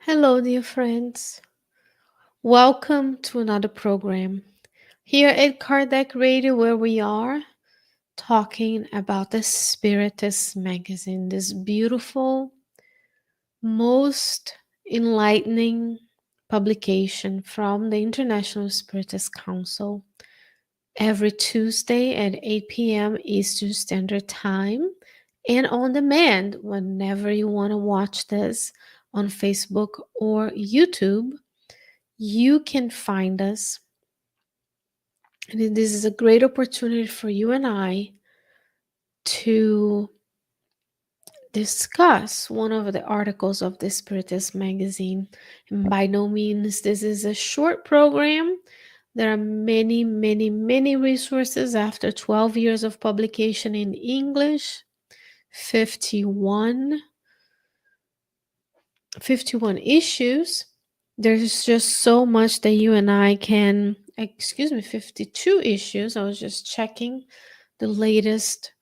Hello, dear friends. Welcome to another program here at Kardec Radio, where we are talking about the Spiritist magazine, this beautiful, most enlightening publication from the International Spiritist Council every Tuesday at 8 p.m. Eastern Standard Time and on demand whenever you want to watch this on Facebook or YouTube. You can find us. And this is a great opportunity for you and I to discuss one of the articles of the Spiritist magazine. And by no means, this is a short program. There are many, many, many resources after 12 years of publication in English, 51, 51 issues. There's just so much that you and I can, 52 issues. I was just checking the latest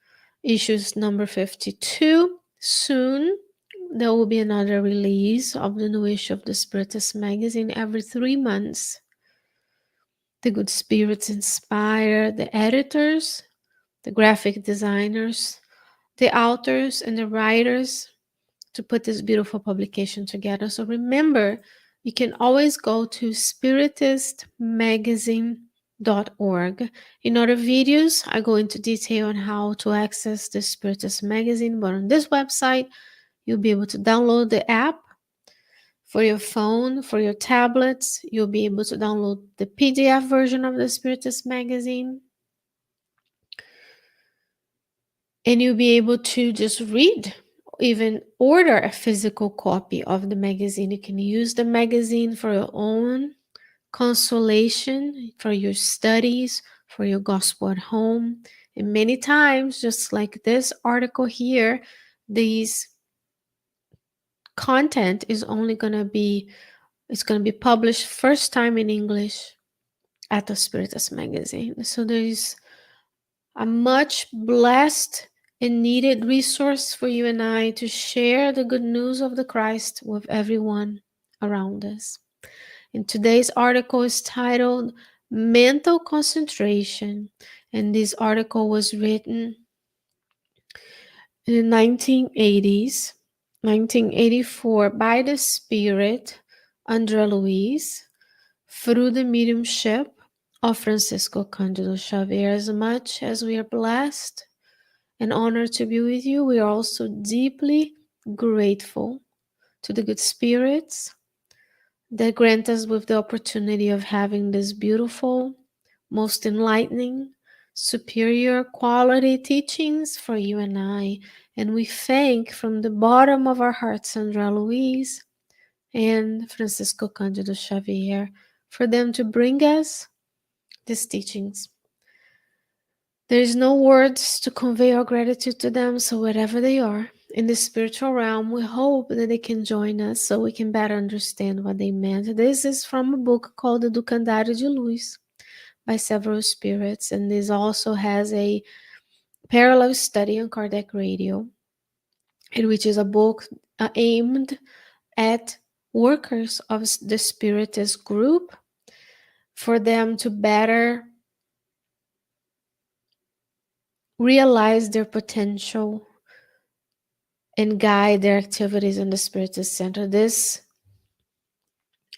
issues, number 52. Soon there will be another release of the new issue of the Spiritist magazine every 3 months. The good spirits inspire the editors, the graphic designers, the authors, and the writers to put this beautiful publication together. So remember, you can always go to spiritistmagazine.org. In other videos, I go into detail on how to access the Spiritist magazine, but on this website, you'll be able to download the app for your phone, for your tablets. You'll be able to download the PDF version of the Spiritist magazine. And you'll be able to just read, even order a physical copy of the magazine. You can use the magazine for your own consolation, for your studies, for your gospel at home. And many times, just like this article here, these content is only going to be published first time in English at the Spiritist magazine. So there's a much blessed and needed resource for you and I to share the good news of the Christ with everyone around us. And today's article is titled Mental Concentration. And this article was written in the 1980s, 1984, by the Spirit, Andre Luiz, through the mediumship of Francisco Candido Xavier. As much as we are blessed and honored to be with you, we are also deeply grateful to the good spirits that grant us with the opportunity of having this beautiful, most enlightening, superior quality teachings for you and I. And we thank from the bottom of our hearts Sandra Luiz and Francisco Candido Xavier for them to bring us these teachings. There is no words to convey our gratitude to them, so wherever they are in the spiritual realm, we hope that they can join us so we can better understand what they meant. This is from a book called Do Candido de Luiz by several spirits, and this also has a parallel study on Kardec Radio, in which is a book aimed at workers of the Spiritist group for them to better realize their potential and guide their activities in the Spiritist Center. This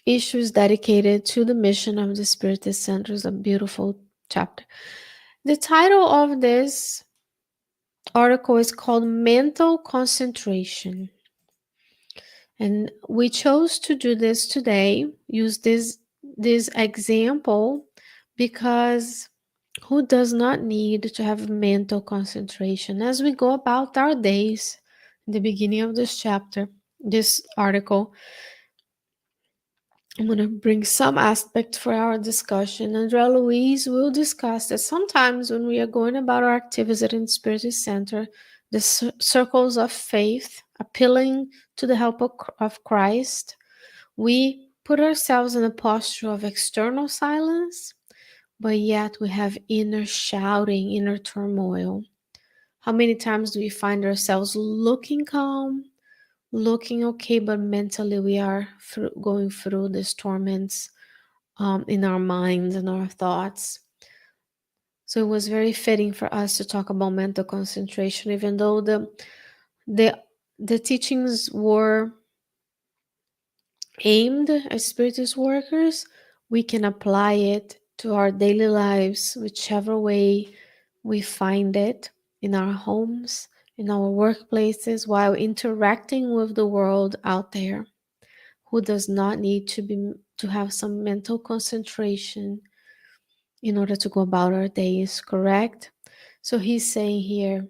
issue is dedicated to the mission of the Spiritist Center. Is a beautiful chapter. The title of this article is called Mental Concentration. And we chose to do this today, use this example, because who does not need to have mental concentration as we go about our days? In the beginning of this chapter, this article, I'm going to bring some aspect for our discussion. Andrea Luiz will discuss that sometimes when we are going about our activities at the Spiritist Center, the circles of faith, appealing to the help of Christ, we put ourselves in a posture of external silence, but yet we have inner shouting, inner turmoil. How many times do we find ourselves looking calm, looking okay, but mentally we are going through these torments in our minds and our thoughts. So it was very fitting for us to talk about mental concentration, even though the the teachings were aimed at Spiritist workers. We can apply it to our daily lives, whichever way we find it, in our homes, in our workplaces, while interacting with the world out there, who does not need to have some mental concentration in order to go about our days, correct? So he's saying here,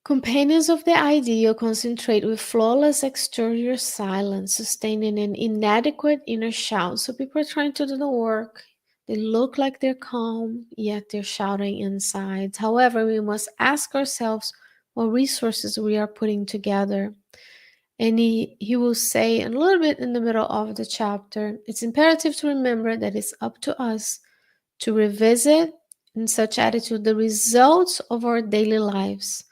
companions of the ideal concentrate with flawless exterior silence, sustaining an inadequate inner shout. So people are trying to do the work. They look like they're calm, yet they're shouting inside. However, we must ask ourselves what resources we are putting together. And he will say a little bit in the middle of the chapter, it's imperative to remember that it's up to us to revisit in such attitude the results of our daily lives,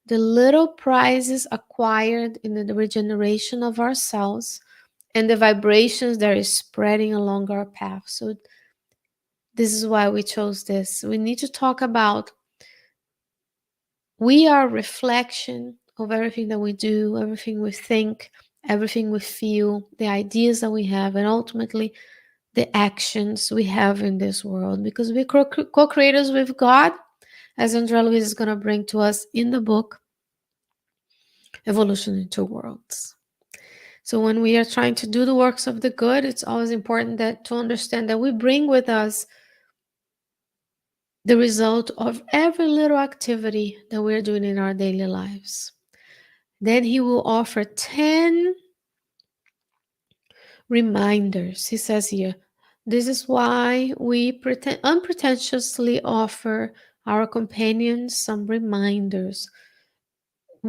the little prizes acquired in the regeneration of ourselves, and the vibrations that is spreading along our path. So this is why we chose this. We need to talk about we are a reflection of everything that we do, everything we think, everything we feel, the ideas that we have, and ultimately the actions we have in this world, because we're co-creators with God, as Andrea Luiz is going to bring to us in the book Evolution in Two Worlds. So when we are trying to do the works of the good, it's always important to understand that we bring with us the result of every little activity that we're doing in our daily lives. Then he will offer 10 reminders. He says here, this is why we unpretentiously offer our companions some reminders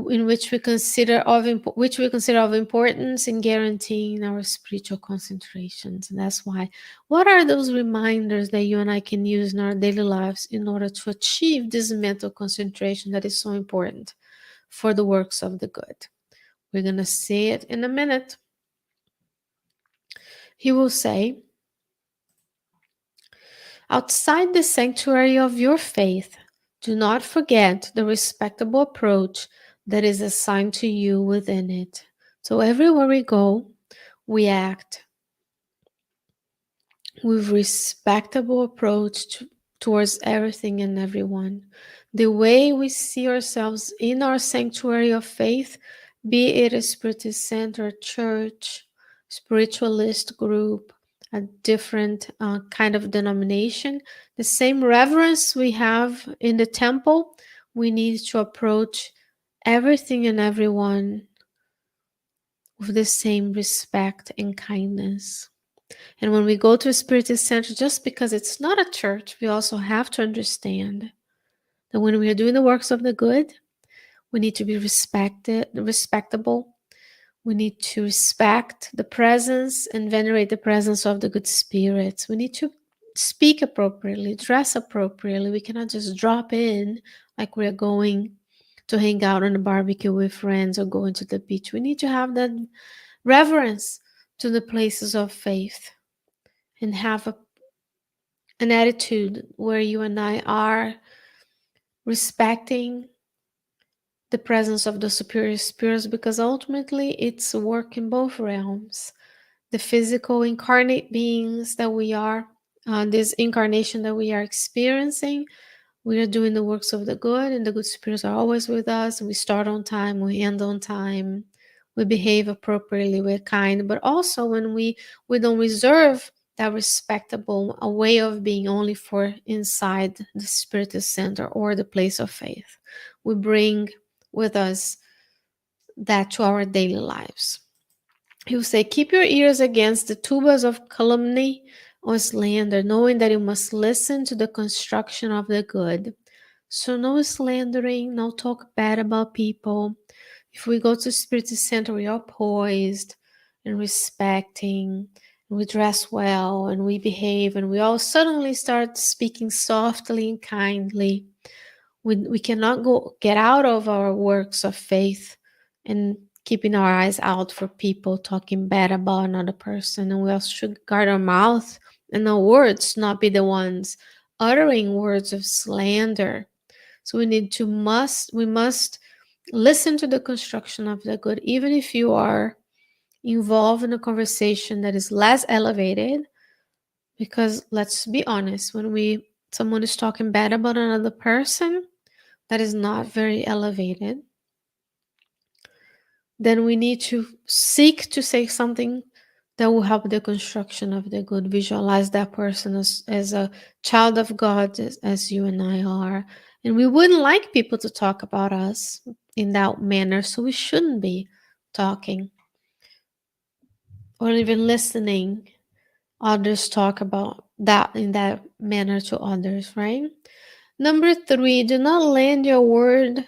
in which we consider of importance in guaranteeing our spiritual concentrations. And that's why, what are those reminders that you and I can use in our daily lives in order to achieve this mental concentration that is so important for the works of the good? We're going to see it in a minute. He will say, outside the sanctuary of your faith, do not forget the respectable approach that is assigned to you within it. So everywhere we go, we act with respectable approach towards everything and everyone. The way we see ourselves in our sanctuary of faith, be it a Spiritist center, church, spiritualist group, a different kind of denomination, the same reverence we have in the temple, we need to approach everything and everyone with the same respect and kindness. And when we go to a Spiritist center, just because it's not a church, we also have to understand that when we are doing the works of the good, we need to be respectable. We need to respect the presence and venerate the presence of the good spirits. We need to speak appropriately, dress appropriately. We cannot just drop in like we're going to hang out on a barbecue with friends or going to the beach. We need to have that reverence to the places of faith and have an attitude where you and I are respecting the presence of the superior spirits, because ultimately it's a work in both realms. The physical incarnate beings that we are, this incarnation that we are experiencing, we are doing the works of the good, and the good spirits are always with us. We start on time, we end on time, we behave appropriately, we're kind, but also when we don't reserve that respectable a way of being only for inside the Spiritist center or the place of faith. We bring with us that to our daily lives. He will say, keep your ears against the tubas of calumny or slander, knowing that you must listen to the construction of the good. So no slandering, no talk bad about people. If we go to Spiritist center, we are poised and respecting, and we dress well, and we behave, and we all suddenly start speaking softly and kindly. We cannot get out of our works of faith and keeping our eyes out for people talking bad about another person. And we also should guard our mouth and our words, not be the ones uttering words of slander. So we must listen to the construction of the good, even if you are involved in a conversation that is less elevated. Because let's be honest, when someone is talking bad about another person that is not very elevated, then we need to seek to say something that will help the construction of the good. Visualize that person as a child of God, as you and I are. And we wouldn't like people to talk about us in that manner, so we shouldn't be talking or even listening others talk about that in that manner to others, right? Number 3, do not lend your word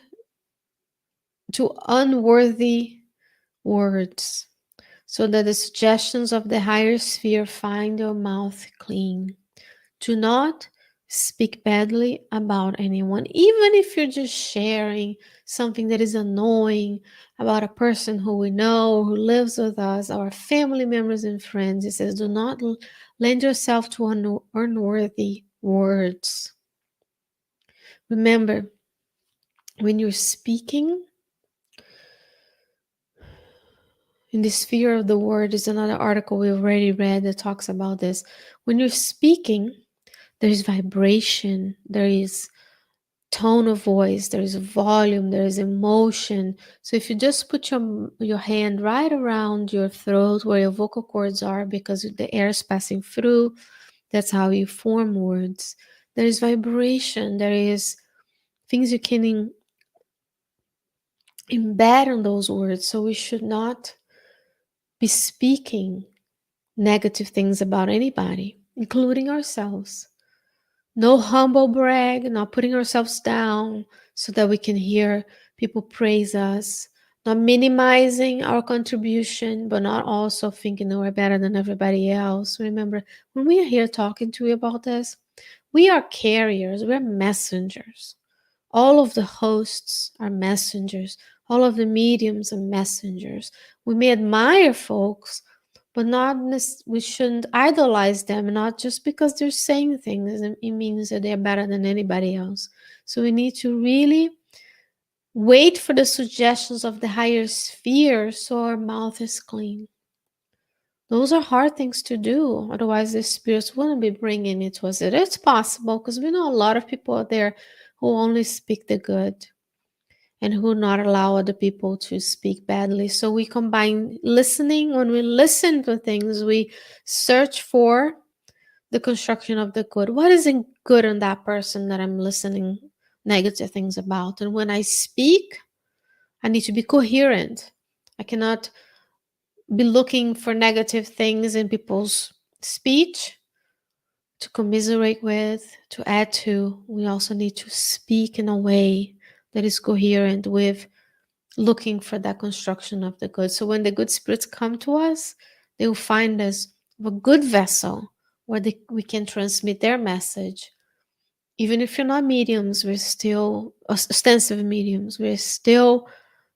to unworthy words, so that the suggestions of the higher sphere find your mouth clean. Do not speak badly about anyone, even if you're just sharing something that is annoying about a person who we know, who lives with us, our family members and friends. It says, do not lend yourself to unworthy words. Remember, when you're speaking, in the sphere of the word is another article we already read that talks about this. When you're speaking, there is vibration, there is tone of voice, there is volume, there is emotion. So if you just put your hand right around your throat where your vocal cords are, because the air is passing through, that's how you form words. There is vibration, there is things you can embed on those words. So we should not be speaking negative things about anybody, including ourselves. No humble brag, not putting ourselves down so that we can hear people praise us, not minimizing our contribution, but not also thinking that we're better than everybody else. Remember, when we are here talking to you about this, we are carriers, we're messengers. All of the hosts are messengers. All of the mediums are messengers. We may admire folks, but we shouldn't idolize them, not just because they're saying things it means that they're better than anybody else. So we need to really wait for the suggestions of the higher sphere so our mouth is clean. Those are hard things to do, otherwise the spirits wouldn't be bringing it to us. It is possible, because we know a lot of people out there who only speak the good and who not allow other people to speak badly. So we combine listening. When we listen to things, we search for the construction of the good. What is good in that person that I'm listening negative things about? And when I speak, I need to be coherent. I cannot be looking for negative things in people's speech to commiserate with, to add to. We also need to speak in a way that is coherent with looking for that construction of the good. So when the good spirits come to us, they will find us a good vessel where we can transmit their message. Even if you're not mediums, we're still ostensive mediums. We're still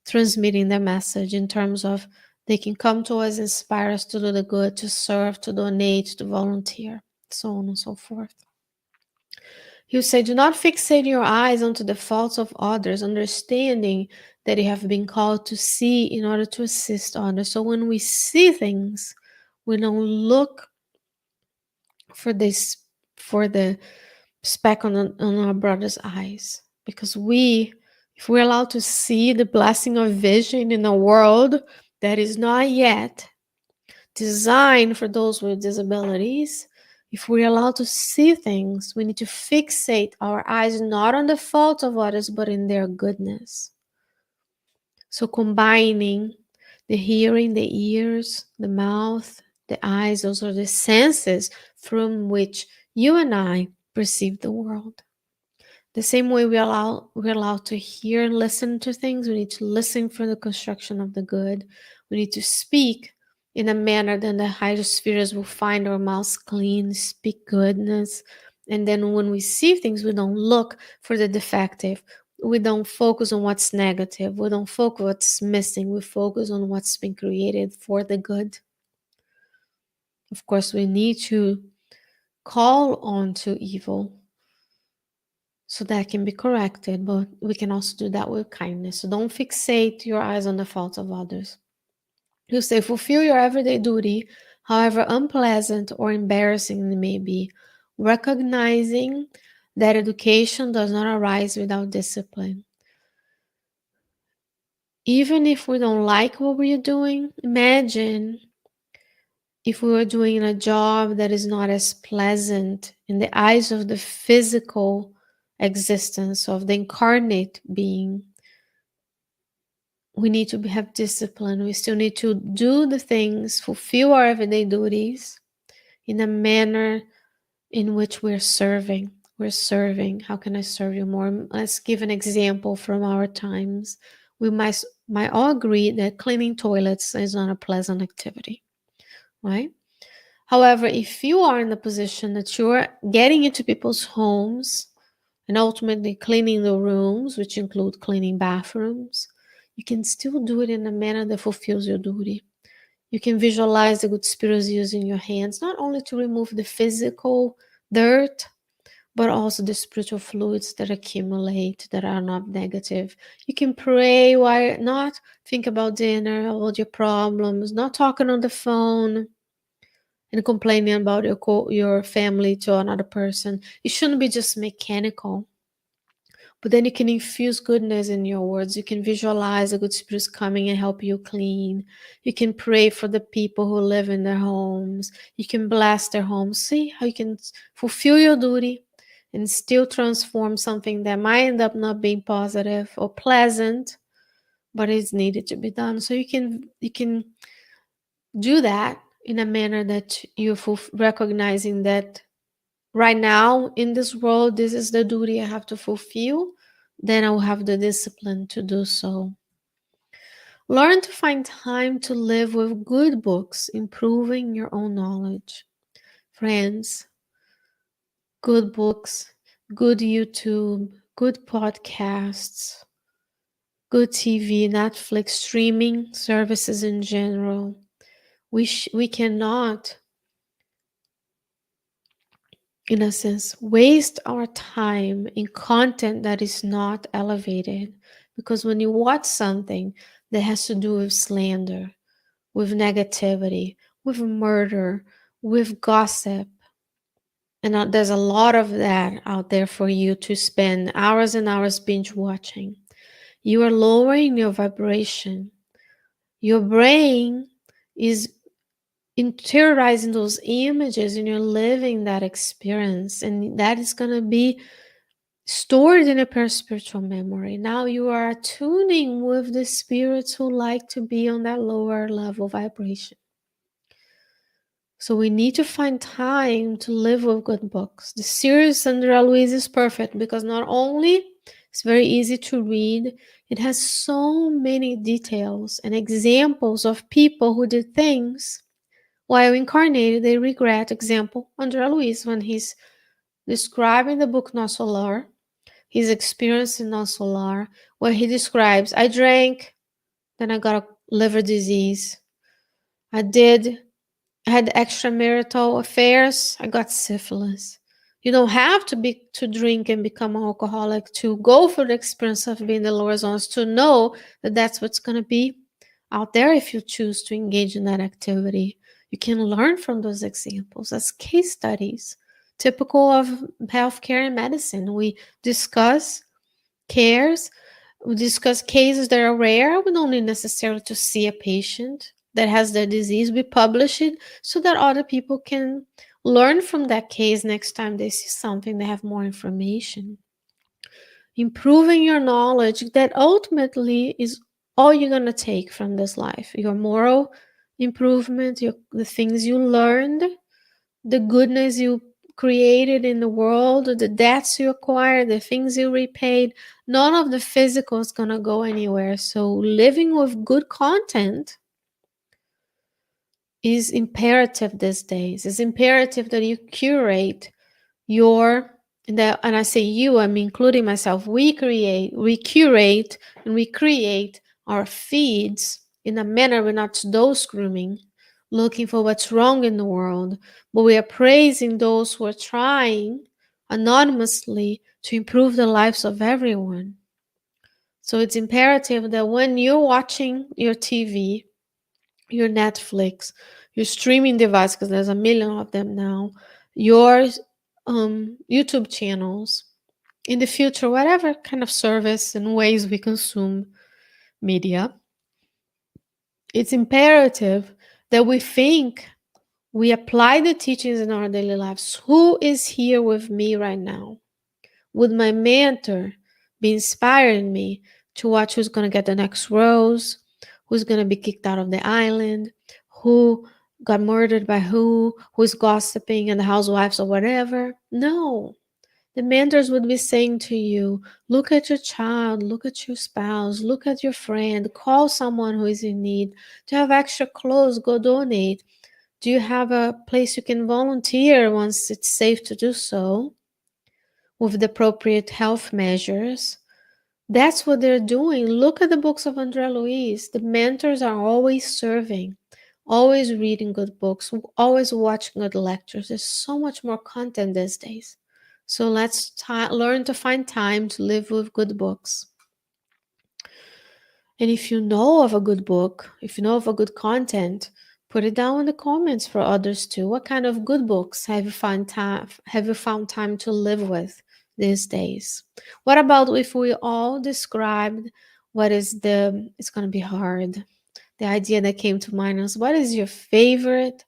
transmitting their message in terms of they can come to us, inspire us to do the good, to serve, to donate, to volunteer, so on and so forth. He will say, do not fixate your eyes onto the faults of others, understanding that you have been called to see in order to assist others. So when we see things, we don't look for the speck on our brother's eyes. Because if we're allowed to see the blessing of vision in a world that is not yet designed for those with disabilities, if we're allowed to see things, we need to fixate our eyes not on the faults of others, but in their goodness. So combining the hearing, the ears, the mouth, the eyes, those are the senses from which you and I perceive the world. The same way we're allowed to hear and listen to things, we need to listen for the construction of the good. We need to speak in a manner that the higher spheres will find our mouths clean, speak goodness, And then when we see things, we don't look for the defective. We don't focus on what's negative. We don't focus what's missing. We focus on what's been created for the good. Of course, we need to call on to evil so that can be corrected, but we can also do that with kindness. So don't fixate your eyes on the faults of others. You say, fulfill your everyday duty, however unpleasant or embarrassing it may be, recognizing that education does not arise without discipline. Even if we don't like what we're doing, imagine if we were doing a job that is not as pleasant in the eyes of the physical existence of the incarnate being. We need to have discipline. We still need to do the things, fulfill our everyday duties in a manner in which we're serving. We're serving. How can I serve you more? Let's give an example from our times. We might all agree that cleaning toilets is not a pleasant activity, right? However, if you are in the position that you're getting into people's homes and ultimately cleaning the rooms, which include cleaning bathrooms, you can still do it in a manner that fulfills your duty. You can visualize the good spirits using your hands, not only to remove the physical dirt, but also the spiritual fluids that accumulate that are not negative. You can pray while not think about dinner, about your problems, not talking on the phone and complaining about your family to another person. It shouldn't be just mechanical. But then you can infuse goodness in your words. You can visualize the good spirits coming and help you clean. You can pray for the people who live in their homes. You can bless their homes. See how you can fulfill your duty and still transform something that might end up not being positive or pleasant, but is needed to be done. So you can do that in a manner that you're recognizing that right now in this world, this is the duty I have to fulfill, then I will have the discipline to do so. Learn to find time to live with good books, improving your own knowledge. Friends, good books, good YouTube, good podcasts, good TV, Netflix, streaming services in general. We cannot, in a sense, waste our time in content that is not elevated. Because when you watch something that has to do with slander, with negativity, with murder, with gossip, and there's a lot of that out there for you to spend hours and hours binge watching, you are lowering your vibration. Your brain is interiorizing those images and you're living that experience, and that is going to be stored in a paraspiritual memory. Now you are tuning with the spirits who like to be on that lower level vibration. So we need to find time to live with good books. The series Sandra Luiz is perfect because not only it's very easy to read, it has so many details and examples of people who did things while incarnated, they regret. Example, André Luiz, when he's describing the book No Solar, his experience in No Solar, where he describes, I drank, then I got a liver disease. I had extramarital affairs, I got syphilis. You don't have to drink and become an alcoholic to go for the experience of being the lower zones, to know that that's what's going to be out there if you choose to engage in that activity. You can learn from those examples as case studies, typical of healthcare and medicine. We discuss cares, we discuss cases that are rare. We don't need necessarily to see a patient that has the disease. We publish it so that other people can learn from that case next time they see something, they have more information. Improving your knowledge, that ultimately is all you're going to take from this life. Your moral improvement, the things you learned, the goodness you created in the world, the debts you acquired, the things you repaid. None of the physical is going to go anywhere. So living with good content is imperative these days. It's imperative that you curate your and I say you, I'm including myself. We curate, and we create our feeds in a manner we're not those grooming, looking for what's wrong in the world, but we are praising those who are trying anonymously to improve the lives of everyone. So it's imperative that when you're watching your TV, your Netflix, your streaming device, because there's a million of them now, your YouTube channels, in the future, whatever kind of service and ways we consume media, it's imperative that we think, we apply the teachings in our daily lives. Who is here with me right now? Would my mentor be inspiring me to watch who's going to get the next rose, who's going to be kicked out of the island, who got murdered by who's gossiping and the housewives or whatever? No. The mentors would be saying to you, look at your child, look at your spouse, look at your friend, call someone who is in need. Do you have extra clothes? Go donate. Do you have a place you can volunteer once it's safe to do so with the appropriate health measures? That's what they're doing. Look at the books of André Luiz. The mentors are always serving, always reading good books, always watching good lectures. There's so much more content these days. So let's learn to find time to live with good books. And if you know of a good book, if you know of a good content, put it down in the comments for others too. What kind of good books have you found time to live with these days? What about if we all described what is it's going to be hard. The idea that came to mind is, what is your favorite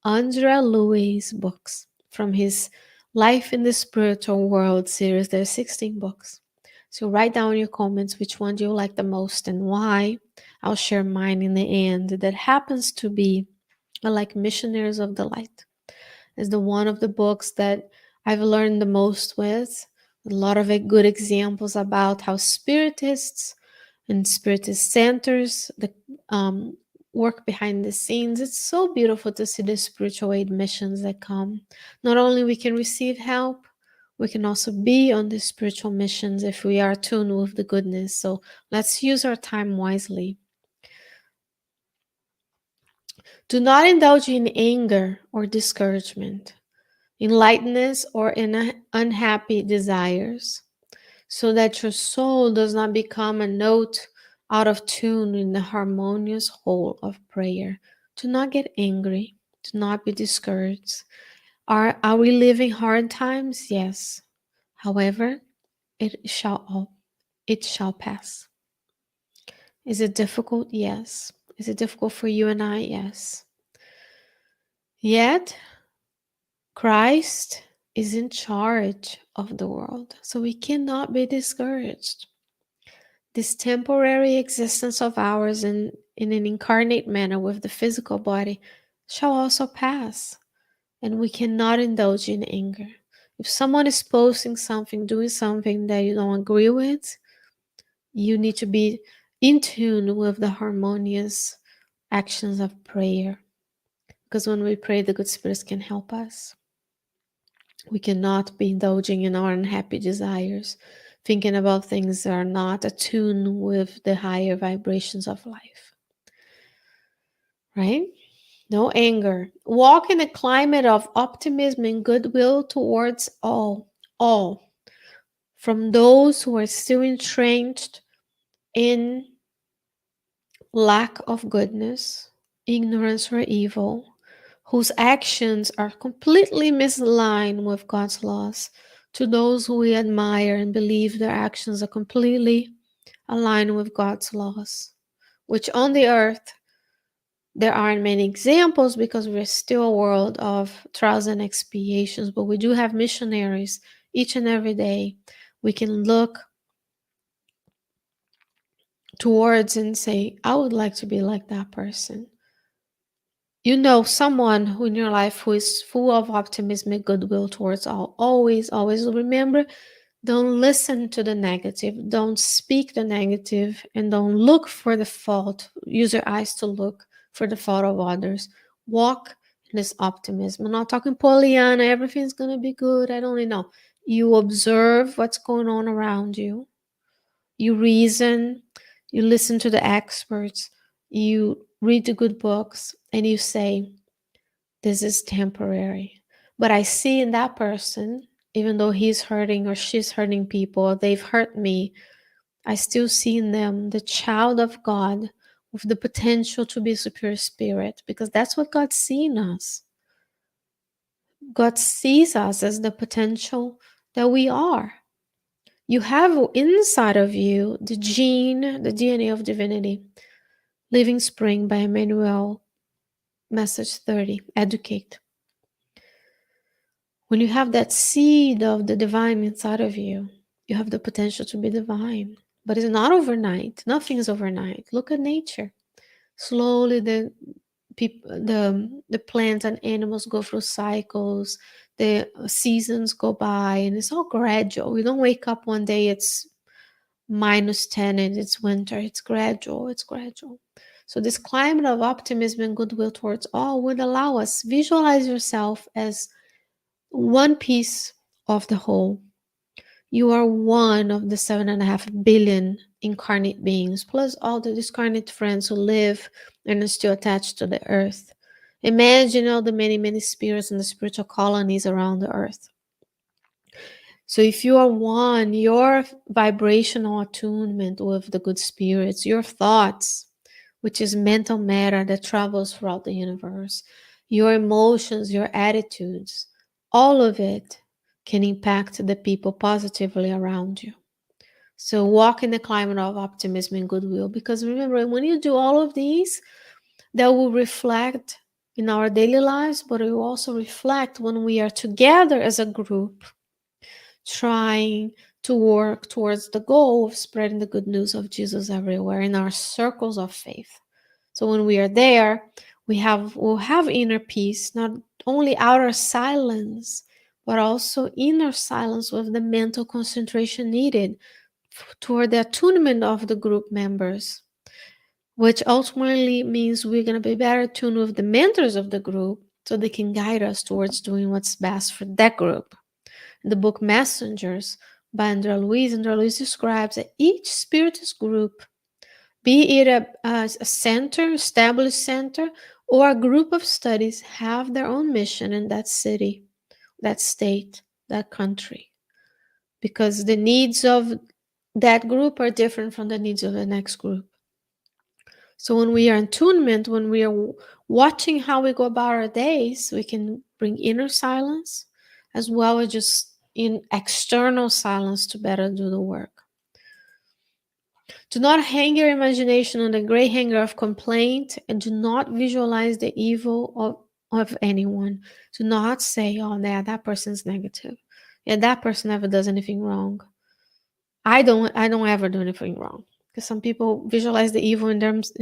André Luiz books from his Life in the Spiritual World series? There's 16 books. So write down in your comments which one do you like the most and why. I'll share mine in the end. That happens to be, I like Missionaries of the Light. It's the one of the books that I've learned the most with. A lot of good examples about how Spiritists and Spiritist centers the work behind the scenes. It's so beautiful to see the spiritual aid missions that come. Not only we can receive help, we can also be on the spiritual missions if we are tuned with the goodness. So let's use our time wisely. Do not indulge in anger or discouragement, in lightness or in unhappy desires, so that your soul does not become a note out of tune in the harmonious whole of prayer. Do not get angry. Do not be discouraged. Are we living hard times? Yes. However, it shall pass. Is it difficult? Yes. Is it difficult for you and I? Yes. Yet, Christ is in charge of the world, so we cannot be discouraged. This temporary existence of ours in an incarnate manner with the physical body shall also pass, and we cannot indulge in anger. If someone is posting something, doing something that you don't agree with, you need to be in tune with the harmonious actions of prayer. Because when we pray, the good spirits can help us. We cannot be indulging in our unhappy desires, thinking about things that are not attuned with the higher vibrations of life. Right? No anger. Walk in a climate of optimism and goodwill towards all, from those who are still entrenched in lack of goodness, ignorance, or evil, whose actions are completely misaligned with God's laws, to those who we admire and believe their actions are completely aligned with God's laws, which on the earth there aren't many examples because we're still a world of trials and expiations, but we do have missionaries each and every day. We can look towards and say, I would like to be like that person. You know someone who in your life who is full of optimism and goodwill towards all. Always, always remember, don't listen to the negative. Don't speak the negative, and don't look for the fault. Use your eyes to look for the fault of others. Walk and it's optimism. I'm not talking Pollyanna, everything's going to be good. I don't know. You observe what's going on around you. You reason, you listen to the experts, you read the good books, and you say, this is temporary. But I see in that person, even though he's hurting or she's hurting people, or they've hurt me, I still see in them the child of God with the potential to be a superior spirit, because that's what God sees in us. God sees us as the potential that we are. You have inside of you the gene, the DNA of divinity. Living Spring by Emmanuel, message 30, educate. When you have that seed of the divine inside of you, you have the potential to be divine. But it's not overnight. Nothing is overnight. Look at nature. Slowly the plants and animals go through cycles, the seasons go by, and it's all gradual. We don't wake up one day, it's -10 and it's winter. It's gradual. It's gradual. So this climate of optimism and goodwill towards all would allow us visualize yourself as one piece of the whole. You are one of the 7.5 billion incarnate beings, plus all the discarnate friends who live and are still attached to the earth. Imagine all the many, many spirits and the spiritual colonies around the earth. So if you are one, your vibrational attunement with the good spirits, your thoughts, which is mental matter that travels throughout the universe, your emotions, your attitudes, all of it can impact the people positively around you. So walk in the climate of optimism and goodwill, because remember, when you do all of these, that will reflect in our daily lives, but it will also reflect when we are together as a group trying to work towards the goal of spreading the good news of Jesus everywhere in our circles of faith. So when we are there, we'll have inner peace, not only outer silence, but also inner silence with the mental concentration needed toward the attunement of the group members, which ultimately means we're going to be better attuned with the mentors of the group so they can guide us towards doing what's best for that group. In the book Messengers by Luiz, Luiz describes that each Spiritist group, be it a center, established center, or a group of studies, have their own mission in that city, that state, that country. Because the needs of that group are different from the needs of the next group. So when we are in attunement, when we are watching how we go about our days, we can bring inner silence as well as just in external silence to better do the work. Do not hang your imagination on the gray hanger of complaint, and do not visualize the evil of anyone. Do not say, oh, yeah, that person's negative. Yeah, that person never does anything wrong. I don't ever do anything wrong. Because some people visualize the evil in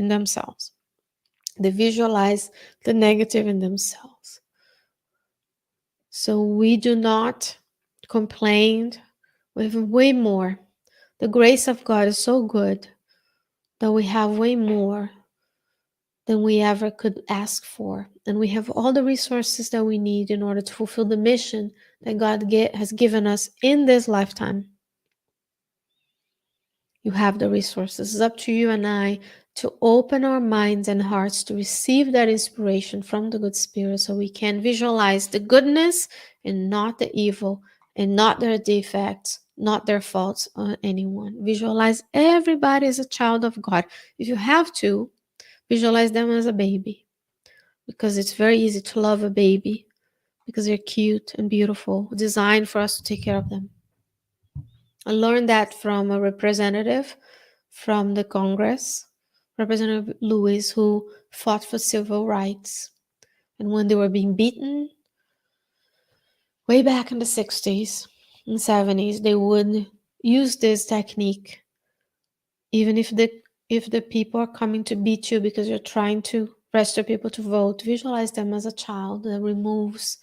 themselves. They visualize the negative in themselves. So we do not complain. We have way more. The grace of God is so good that we have way more than we ever could ask for. And we have all the resources that we need in order to fulfill the mission that God has given us in this lifetime. You have the resources. It's up to you and I to open our minds and hearts to receive that inspiration from the good spirit so we can visualize the goodness and not the evil and not their defects, not their faults on anyone. Visualize everybody as a child of God. If you have to, visualize them as a baby, because it's very easy to love a baby because they're cute and beautiful, designed for us to take care of them. I learned that from a representative from the Congress, Representative Luiz, who fought for civil rights. And when they were being beaten, way back in the 60s and 70s, they would use this technique. Even if the people are coming to beat you because you're trying to register people to vote, visualize them as a child that removes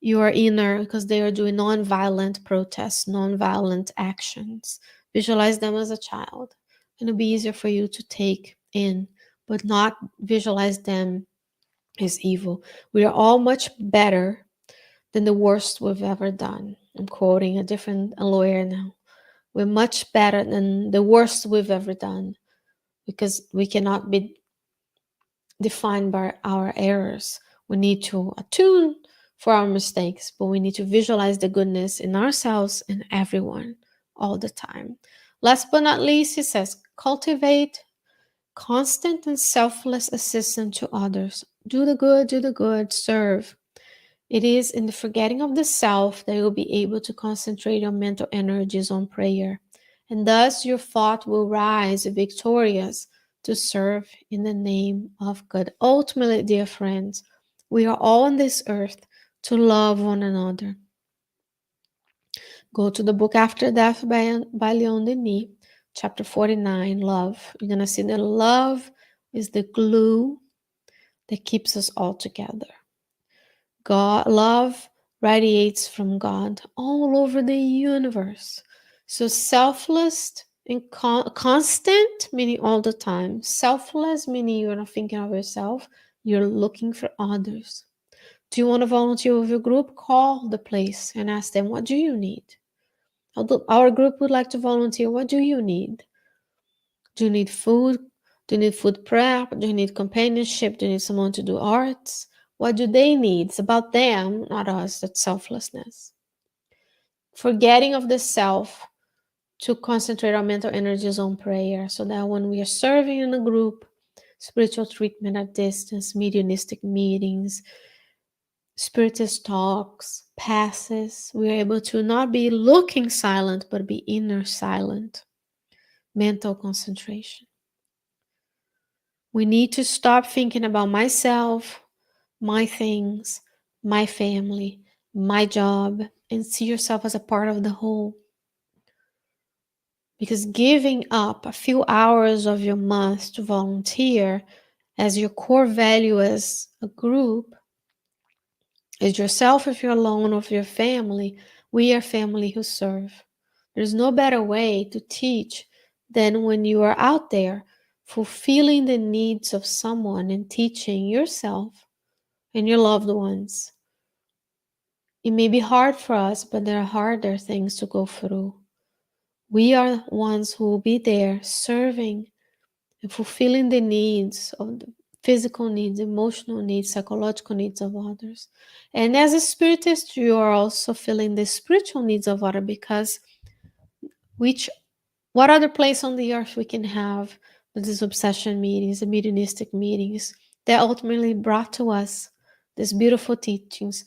your inner, because they are doing non-violent protests, non-violent actions. Visualize them as a child. And it'll be easier for you to take in, but not visualize them is evil. We are all much better than the worst we've ever done. I'm quoting a different lawyer now. We're much better than the worst we've ever done because we cannot be defined by our errors. We need to attune for our mistakes, but we need to visualize the goodness in ourselves and everyone all the time. Last but not least, he says, cultivate constant and selfless assistance to others. Do the good, serve. It is in the forgetting of the self that you'll be able to concentrate your mental energies on prayer. And thus your thought will rise victorious to serve in the name of God. Ultimately, dear friends, we are all on this earth to love one another. Go to the book After Death by Leon Denis, chapter 49, Love. You're going to see that love is the glue that keeps us all together. God, love radiates from God all over the universe. So selfless and constant, meaning all the time. Selfless, meaning you're not thinking of yourself. You're looking for others. Do you want to volunteer with your group? Call the place and ask them, what do you need? Our group would like to volunteer. What do you need? Do you need food? Do you need food prep? Do you need companionship? Do you need someone to do arts? What do they need? It's about them, not us. That's selflessness. Forgetting of the self to concentrate our mental energies on prayer so that when we are serving in a group, spiritual treatment at distance, mediumistic meetings, spiritist talks, passes, we are able to not be looking silent, but be inner silent. Mental concentration. We need to stop thinking about myself, my things, my family, my job, and see yourself as a part of the whole. Because giving up a few hours of your month to volunteer as your core value as a group, as yourself if you're alone or if your family, we are family who serve. There's no better way to teach than when you are out there fulfilling the needs of someone and teaching yourself and your loved ones. It may be hard for us, but there are harder things to go through. We are ones who will be there serving and fulfilling the needs of the physical needs, emotional needs, psychological needs of others. And as a spiritist, you are also filling the spiritual needs of others because what other place on the earth we can have these obsession meetings, the mediumistic meetings that ultimately brought to us these beautiful teachings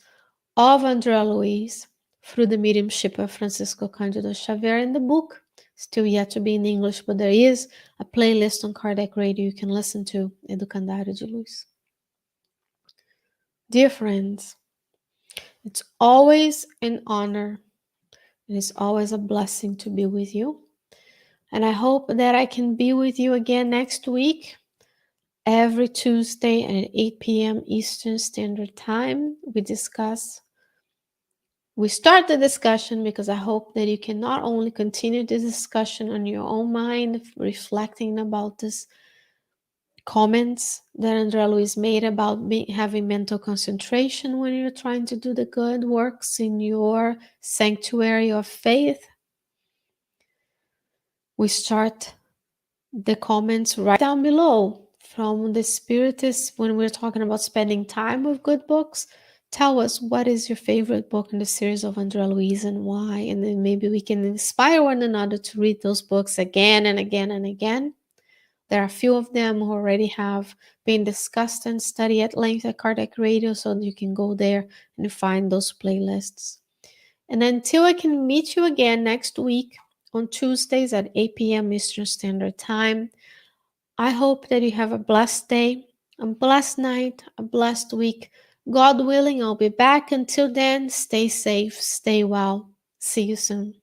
of Andrea Luiz through the mediumship of Francisco Candido Xavier in the book, still yet to be in English, but there is a playlist on Kardec Radio you can listen to, Educandário de Luz. Dear friends, it's always an honor and it's always a blessing to be with you. And I hope that I can be with you again next week, every Tuesday at 8 p.m. Eastern Standard Time. We start the discussion because I hope that you can not only continue the discussion on your own mind, reflecting about this comments that Andrea Luiz made about having mental concentration when you're trying to do the good works in your sanctuary of faith. We start the comments right down below from the Spiritist when we're talking about spending time with good books. Tell us what is your favorite book in the series of Andrea Luiz and why, and then maybe we can inspire one another to read those books again and again and again. There are a few of them who already have been discussed and studied at length at Kardec Radio, so you can go there and find those playlists. And until I can meet you again next week on Tuesdays at 8 p.m. Eastern Standard Time, I hope that you have a blessed day, a blessed night, a blessed week. God willing, I'll be back. Until then, stay safe, stay well. See you soon.